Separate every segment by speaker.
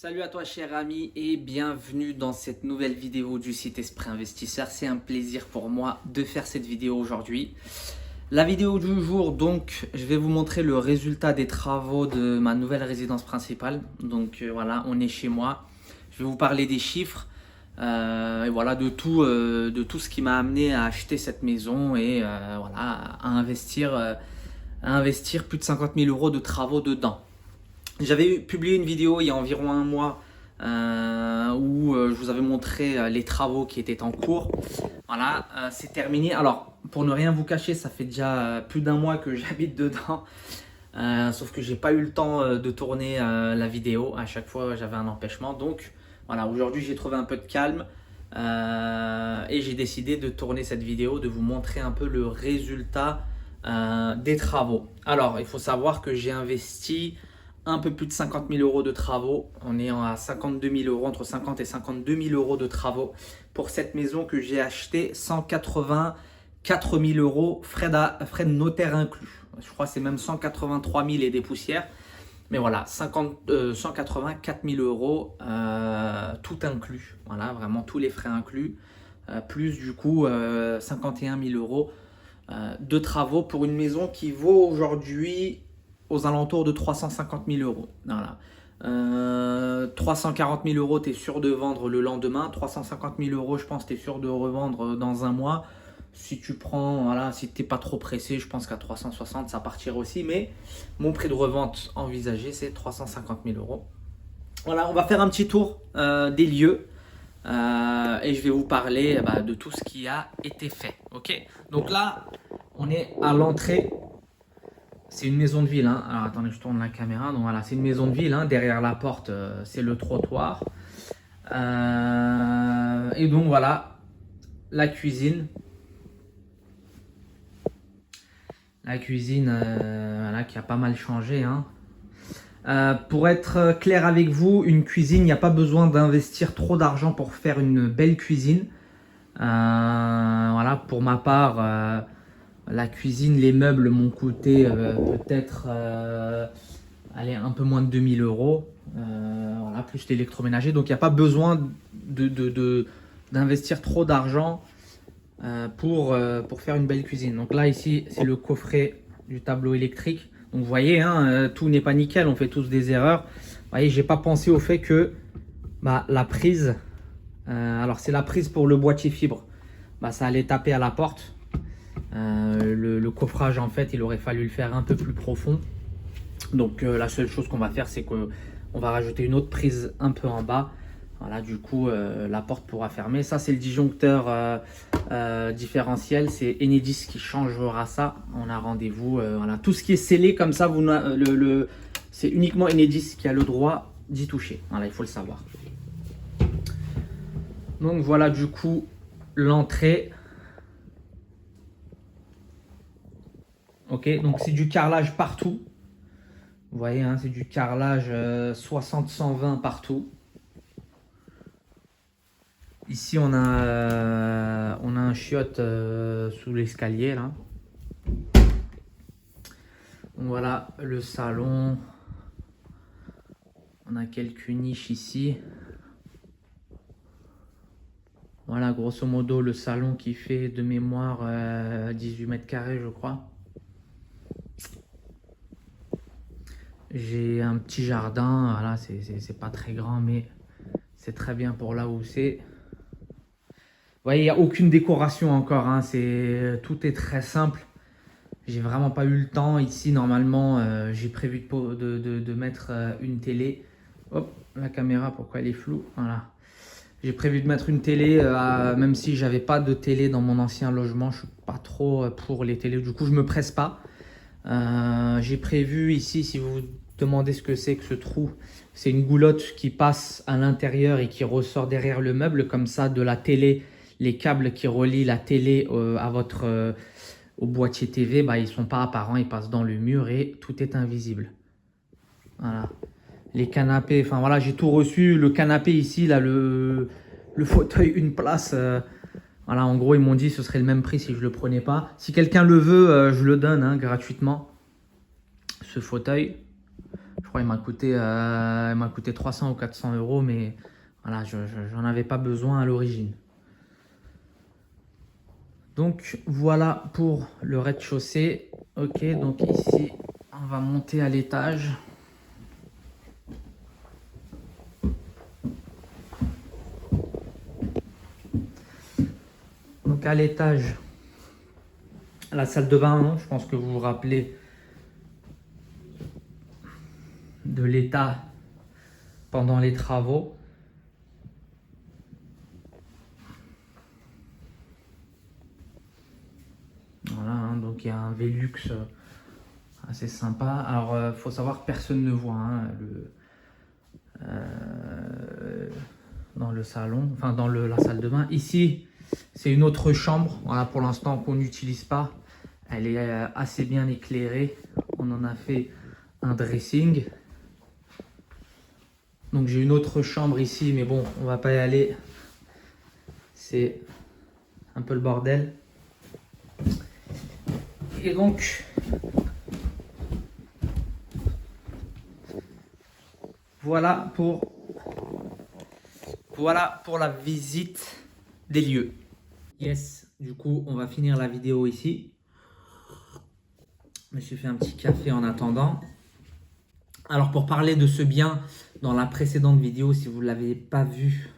Speaker 1: Salut à toi cher ami et bienvenue dans cette nouvelle vidéo du site Esprit Investisseur. C'est un plaisir pour moi de faire cette vidéo aujourd'hui. La vidéo du jour, donc, je vais vous montrer le résultat des travaux de ma nouvelle résidence principale. Donc voilà, on est chez moi. Je vais vous parler des chiffres et voilà de tout ce qui m'a amené à acheter cette maison et voilà à investir plus de 50 000 euros de travaux dedans. J'avais publié une vidéo il y a environ un mois où je vous avais montré les travaux qui étaient en cours. Voilà, c'est terminé. Alors, pour ne rien vous cacher, ça fait déjà plus d'un mois que j'habite dedans. Sauf que j'ai pas eu le temps de tourner la vidéo. À chaque fois, j'avais un empêchement. Donc, voilà, aujourd'hui, j'ai trouvé un peu de calme. Et j'ai décidé de tourner cette vidéo, de vous montrer un peu le résultat des travaux. Alors, il faut savoir que j'ai investi un peu plus de 50 000 euros de travaux. On est à 52 000 euros, entre 50 et 52 000 euros de travaux pour cette maison que j'ai achetée 184 000 euros, frais de notaire inclus. Je crois que c'est même 183 000 et des poussières. Mais voilà, 184 000 euros, tout inclus. Voilà, vraiment tous les frais inclus. Plus du coup 51 000 euros de travaux pour une maison qui vaut aujourd'hui aux alentours de 350 000 euros. Voilà. 340 000 euros, tu es sûr de vendre le lendemain. 350 000 euros, je pense, tu es sûr de revendre dans un mois. Si tu prends, voilà, si tu n'es pas trop pressé, je pense qu'à 360, ça partira aussi. Mais mon prix de revente envisagé, c'est 350 000 euros. Voilà, on va faire un petit tour des lieux. Et je vais vous parler de tout ce qui a été fait. Ok. Donc là, on est à l'entrée. C'est une maison de ville, hein. Alors attendez, je tourne la caméra. Donc voilà, c'est une maison de ville, hein. Derrière la porte, c'est le trottoir. Et donc voilà, la cuisine. La cuisine, voilà, qui a pas mal changé, hein. Pour être clair avec vous, une cuisine, il n'y a pas besoin d'investir trop d'argent pour faire une belle cuisine. Voilà, pour ma part, la cuisine, les meubles m'ont coûté peut-être un peu moins de 2000 euros, voilà, plus l'électroménager. Donc il n'y a pas besoin d'investir trop d'argent pour faire une belle cuisine. Donc là, ici, c'est le coffret du tableau électrique. Donc vous voyez, hein, tout n'est pas nickel, on fait tous des erreurs. Vous voyez, j'ai pas pensé au fait que la prise, alors c'est la prise pour le boîtier fibre, ça allait taper à la porte. Le coffrage, en fait, il aurait fallu le faire un peu plus profond. Donc la seule chose qu'on va faire, c'est qu'on va rajouter une autre prise un peu en bas. Voilà, du coup, la porte pourra fermer. Ça, c'est le disjoncteur différentiel. C'est Enedis qui changera ça. On a rendez-vous. Voilà, tout ce qui est scellé comme ça, c'est uniquement Enedis qui a le droit d'y toucher. Voilà, il faut le savoir. Donc voilà, du coup, l'entrée. Ok, donc c'est du carrelage partout. Vous voyez, hein, c'est du carrelage 60-120 partout. Ici, on a un chiotte sous l'escalier là. Donc voilà le salon. On a quelques niches ici. Voilà, grosso modo, le salon qui fait de mémoire 18 mètres carrés, je crois. J'ai un petit jardin, voilà, c'est pas très grand, mais c'est très bien pour là où c'est. Vous voyez, il n'y a aucune décoration encore, hein, tout est très simple. J'ai vraiment pas eu le temps. Ici, normalement, j'ai prévu de mettre une télé. Hop, la caméra, pourquoi elle est floue? Voilà. J'ai prévu de mettre une télé, même si j'avais pas de télé dans mon ancien logement. Je suis pas trop pour les télés, du coup, je me presse pas. J'ai prévu ici, si vous vous demandez ce que c'est que ce trou, c'est une goulotte qui passe à l'intérieur et qui ressort derrière le meuble, comme ça, de la télé. Les câbles qui relient la télé au boîtier TV, ils ne sont pas apparents, ils passent dans le mur et tout est invisible. Voilà. Les canapés, enfin voilà, j'ai tout reçu. Le canapé ici, là, le fauteuil, une place. Voilà, en gros, ils m'ont dit que ce serait le même prix si je ne le prenais pas. Si quelqu'un le veut, je le donne, hein, gratuitement. Ce fauteuil. Je crois qu'il m'a coûté 300 ou 400 euros, mais voilà, j'en avais pas besoin à l'origine. Donc voilà pour le rez-de-chaussée. Ok, donc ici, on va monter à l'étage. Donc à l'étage, la salle de bain, hein, je pense que vous vous rappelez de l'état pendant les travaux. Voilà, hein, donc il y a un Velux assez sympa. Alors, faut savoir, personne ne voit hein, dans le salon, enfin dans la salle de bain. Ici, c'est une autre chambre, voilà, pour l'instant qu'on n'utilise pas. Elle est assez bien éclairée. On en a fait un dressing. Donc j'ai une autre chambre ici, mais bon, on va pas y aller. C'est un peu le bordel. Et donc, voilà pour la visite des lieux. Yes, du coup, on va finir la vidéo ici. Je me suis fait un petit café en attendant. Alors, pour parler de ce bien, dans la précédente vidéo, si vous ne l'avez pas vu,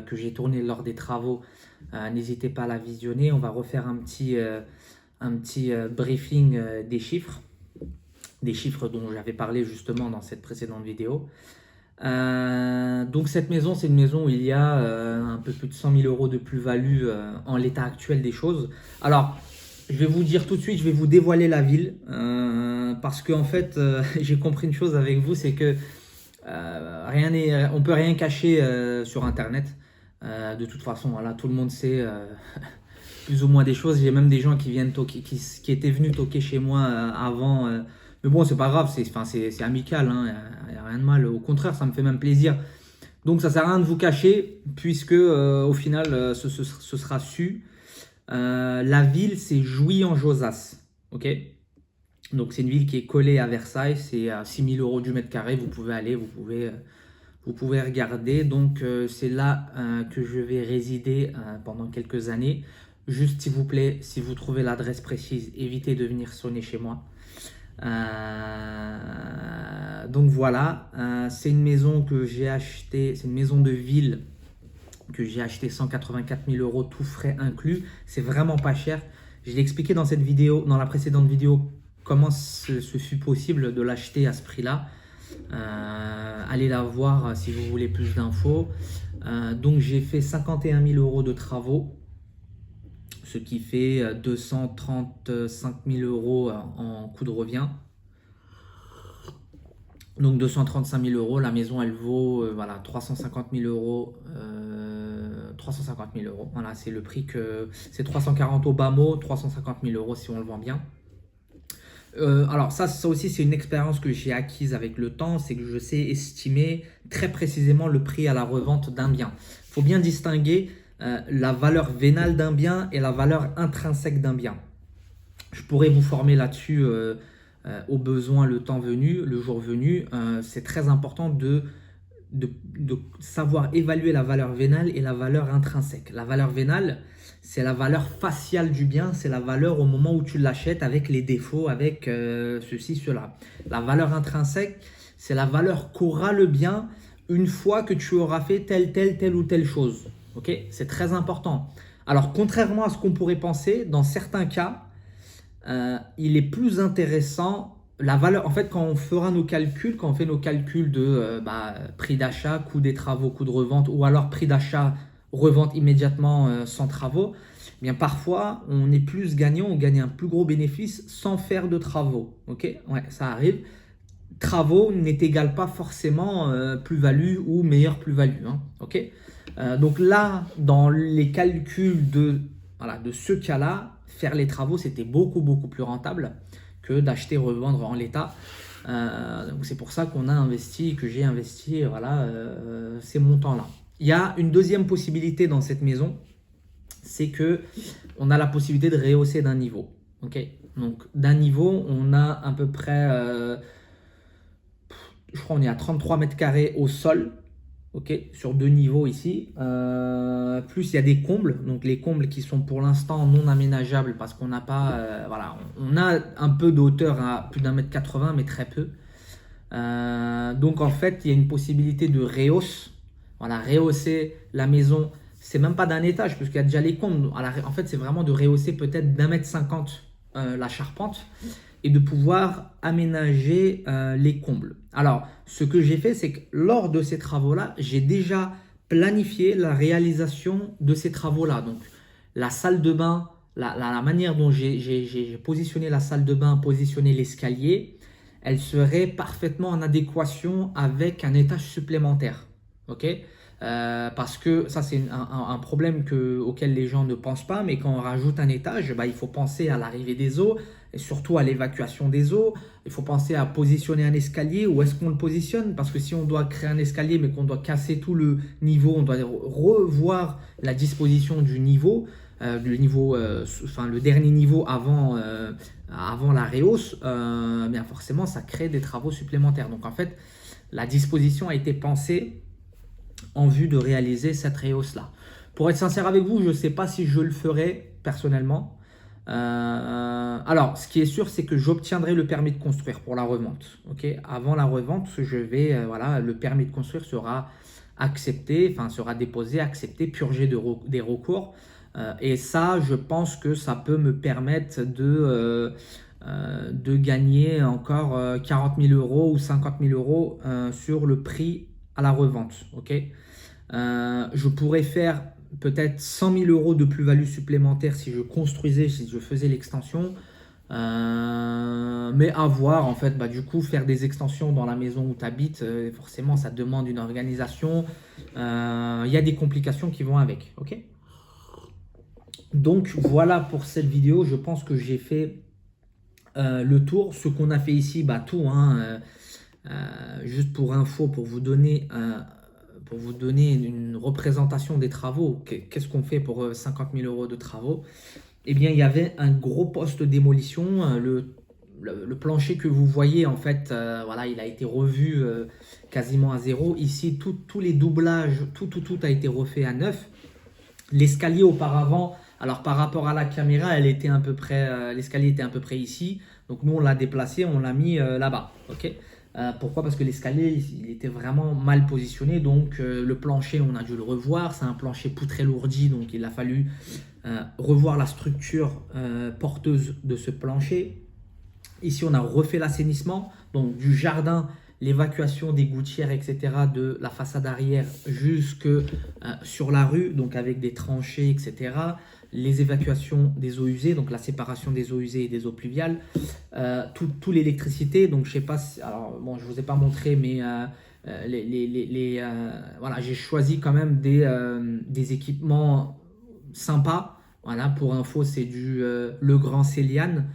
Speaker 1: que j'ai tourné lors des travaux, n'hésitez pas à la visionner. On va refaire un petit briefing des chiffres dont j'avais parlé justement dans cette précédente vidéo. Donc cette maison, c'est une maison où il y a un peu plus de 100 000 euros de plus-value en l'état actuel des choses. Alors, je vais vous dire tout de suite, je vais vous dévoiler la ville parce qu'en fait, j'ai compris une chose avec vous, c'est que on peut rien cacher sur Internet. De toute façon, voilà, tout le monde sait plus ou moins des choses. J'ai même des gens qui viennent toquer, qui étaient venus toquer chez moi avant. Mais bon, c'est pas grave, c'est amical, hein, y a rien de mal. Au contraire, ça me fait même plaisir. Donc ça sert à rien de vous cacher, puisque au final, ce sera su. La ville, c'est Jouy-en-Josas. Ok. Donc c'est une ville qui est collée à Versailles. C'est à 6 000 euros du mètre carré. Vous pouvez aller, vous pouvez regarder. Donc c'est là que je vais résider pendant quelques années. Juste s'il vous plaît, si vous trouvez l'adresse précise, évitez de venir sonner chez moi. Donc voilà, c'est une maison que j'ai achetée, c'est une maison de ville que j'ai acheté 184 000 euros, tout frais inclus. C'est vraiment pas cher. Je l'ai expliqué dans cette vidéo, dans la précédente vidéo, comment ce fut possible de l'acheter à ce prix-là. Allez la voir si vous voulez plus d'infos. Donc j'ai fait 51 000 euros de travaux, ce qui fait 235 000 euros en coût de revient. Donc 235 000 euros, la maison elle vaut voilà, 350 000 euros. 350 000 euros, voilà, c'est le prix que c'est 340 au bas mot, 350 000 euros si on le vend bien. Alors ça aussi c'est une expérience que j'ai acquise avec le temps, c'est que je sais estimer très précisément le prix à la revente d'un bien. Il faut bien distinguer la valeur vénale d'un bien et la valeur intrinsèque d'un bien. Je pourrais vous former là-dessus au besoin le temps venu, le jour venu. C'est très important de savoir évaluer la valeur vénale et la valeur intrinsèque. La valeur vénale, c'est la valeur faciale du bien, c'est la valeur au moment où tu l'achètes avec les défauts, avec ceci, cela. La valeur intrinsèque, c'est la valeur qu'aura le bien une fois que tu auras fait telle ou telle chose. Ok, c'est très important. Alors, contrairement à ce qu'on pourrait penser, dans certains cas, il est plus intéressant la valeur. En fait, quand on fera nos calculs, quand on fait nos calculs de prix d'achat, coût des travaux, coût de revente, ou alors prix d'achat, revente immédiatement sans travaux, eh bien parfois on est plus gagnant, on gagne un plus gros bénéfice sans faire de travaux. Ok, ouais, ça arrive. Travaux n'est égal pas forcément plus-value ou meilleure plus-value. Hein. Ok. Donc là, dans les calculs de ce cas-là, faire les travaux, c'était beaucoup plus rentable que d'acheter, revendre en l'état. Donc c'est pour ça qu'on a investi, que j'ai investi ces montants-là. Il y a une deuxième possibilité dans cette maison, c'est que on a la possibilité de rehausser d'un niveau. Ok. Donc d'un niveau, on a à peu près je crois on est à 33 mètres carrés au sol, ok, sur 2 niveaux ici. Plus il y a des combles, donc les combles qui sont pour l'instant non aménageables parce qu'on n'a pas, voilà, on a un peu de hauteur à plus d'1,80 m, mais très peu. Donc en fait, il y a une possibilité de rehausse. Voilà, rehausser la maison, c'est même pas d'un étage, parce qu'il y a déjà les combles. En fait, c'est vraiment de rehausser peut-être d'1,50 m la charpente et de pouvoir aménager les combles. Alors, ce que j'ai fait, c'est que lors de ces travaux-là, j'ai déjà planifié la réalisation de ces travaux-là. Donc, la salle de bain, la manière dont j'ai positionné la salle de bain, positionné l'escalier, elle serait parfaitement en adéquation avec un étage supplémentaire. Ok, parce que ça, c'est un problème auquel les gens ne pensent pas, mais quand on rajoute un étage, bah, il faut penser à l'arrivée des eaux et surtout à l'évacuation des eaux. Il faut penser à positionner un escalier. Où est-ce qu'on le positionne? Parce que si on doit créer un escalier, mais qu'on doit casser tout le niveau, on doit revoir la disposition du niveau, enfin le dernier niveau avant la rehausse, bien forcément, ça crée des travaux supplémentaires. Donc en fait, la disposition a été pensée en vue de réaliser cette rehausse-là. Pour être sincère avec vous, je ne sais pas si je le ferai personnellement. Alors, ce qui est sûr, c'est que j'obtiendrai le permis de construire pour la revente. Okay, avant la revente, voilà, le permis de construire sera accepté, enfin sera déposé, accepté, purgé des recours. Et ça, je pense que ça peut me permettre de gagner encore 40 000 € ou 50 000 € sur le prix à la revente. Okay, je pourrais faire peut-être 100 000 € de plus-value supplémentaire si je faisais l'extension. Mais à voir en fait, du coup faire des extensions dans la maison où tu habites, forcément ça demande une organisation, il y a des complications qui vont avec. Ok, donc voilà pour cette vidéo, je pense que j'ai fait le tour. Ce qu'on a fait ici, tout, hein, juste pour info, pour vous donner une représentation des travaux. Qu'est-ce qu'on fait pour 50 000 € de travaux? Eh bien, il y avait un gros poste de démolition. Le plancher que vous voyez, en fait, voilà, il a été revu quasiment à zéro. Ici, tous les doublages, tout a été refait à neuf. L'escalier auparavant, alors par rapport à la caméra, l'escalier était à peu près ici. Donc nous, on l'a déplacé, on l'a mis là-bas. Ok. Pourquoi? Parce que l'escalier, il était vraiment mal positionné. Donc le plancher, on a dû le revoir. C'est un plancher poutré lourdi, donc il a fallu revoir la structure porteuse de ce plancher. Ici, on a refait l'assainissement, donc du jardin, l'évacuation des gouttières, etc., de la façade arrière jusque sur la rue, donc avec des tranchées, etc., les évacuations des eaux usées, donc la séparation des eaux usées et des eaux pluviales, tout l'électricité. Donc je sais pas si, alors bon, je vous ai pas montré, mais voilà, j'ai choisi quand même des équipements sympas. Voilà, pour info, c'est du Legrand Céliane.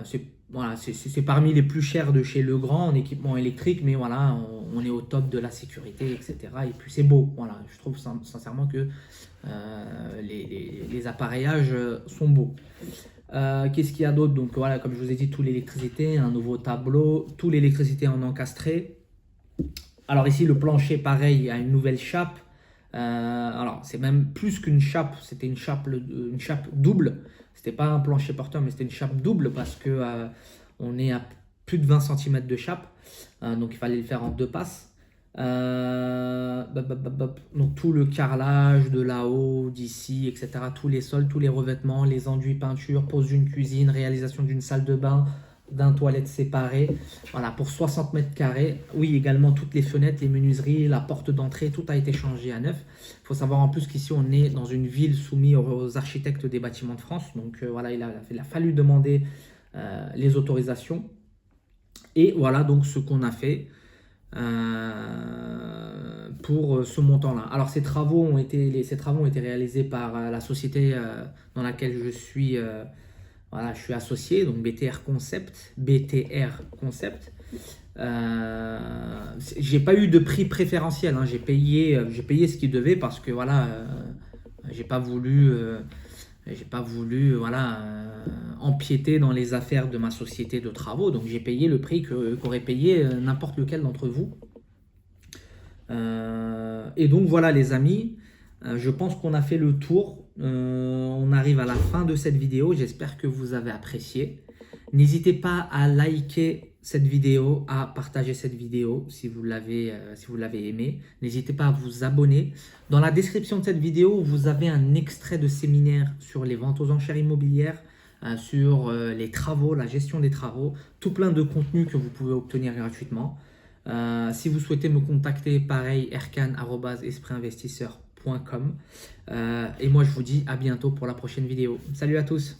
Speaker 1: C'est parmi les plus chers de chez Legrand en équipement électrique, mais voilà, on est au top de la sécurité, etc. Et puis c'est beau. Voilà, je trouve sincèrement que les appareillages sont beaux. Qu'est-ce qu'il y a d'autre? Donc voilà, comme je vous ai dit, toute l'électricité, un nouveau tableau, toute l'électricité en encastré. Alors ici, le plancher, pareil, a une nouvelle chape. Alors c'est même plus qu'une chape, c'était une chape double. C'était pas un plancher porteur, mais c'était une chape double parce que on est à plus de 20 cm de chape. Donc il fallait le faire en 2 passes. Donc tout le carrelage de là-haut, d'ici, etc. Tous les sols, tous les revêtements, les enduits peinture, pose d'une cuisine, réalisation d'une salle de bain, d'un toilette séparé. Voilà, pour 60 mètres carrés. Oui, également toutes les fenêtres, les menuiseries, la porte d'entrée, tout a été changé à neuf. Il faut savoir en plus qu'ici, on est dans une ville soumise aux architectes des bâtiments de France. Donc voilà, il a fallu demander les autorisations. Et voilà donc ce qu'on a fait pour ce montant-là. Alors ces travaux ont été réalisés par la société dans laquelle je suis associé, donc BTR Concept. J'ai pas eu de prix préférentiel, hein. J'ai payé ce qu'il devait parce que voilà, j'ai pas voulu J'ai pas voulu empiéter dans les affaires de ma société de travaux, donc j'ai payé le prix qu'aurait payé n'importe lequel d'entre vous. Et donc voilà les amis, je pense qu'on a fait le tour. On arrive à la fin de cette vidéo, j'espère que vous avez apprécié. N'hésitez pas à liker cette vidéo, à partager cette vidéo si vous l'avez aimé. N'hésitez pas à vous abonner. Dans la description de cette vidéo, vous avez un extrait de séminaire sur les ventes aux enchères immobilières, sur les travaux, la gestion des travaux, tout plein de contenus que vous pouvez obtenir gratuitement. Si vous souhaitez me contacter, pareil, erkan@espritinvestisseur.com. Et moi, je vous dis à bientôt pour la prochaine vidéo. Salut à tous!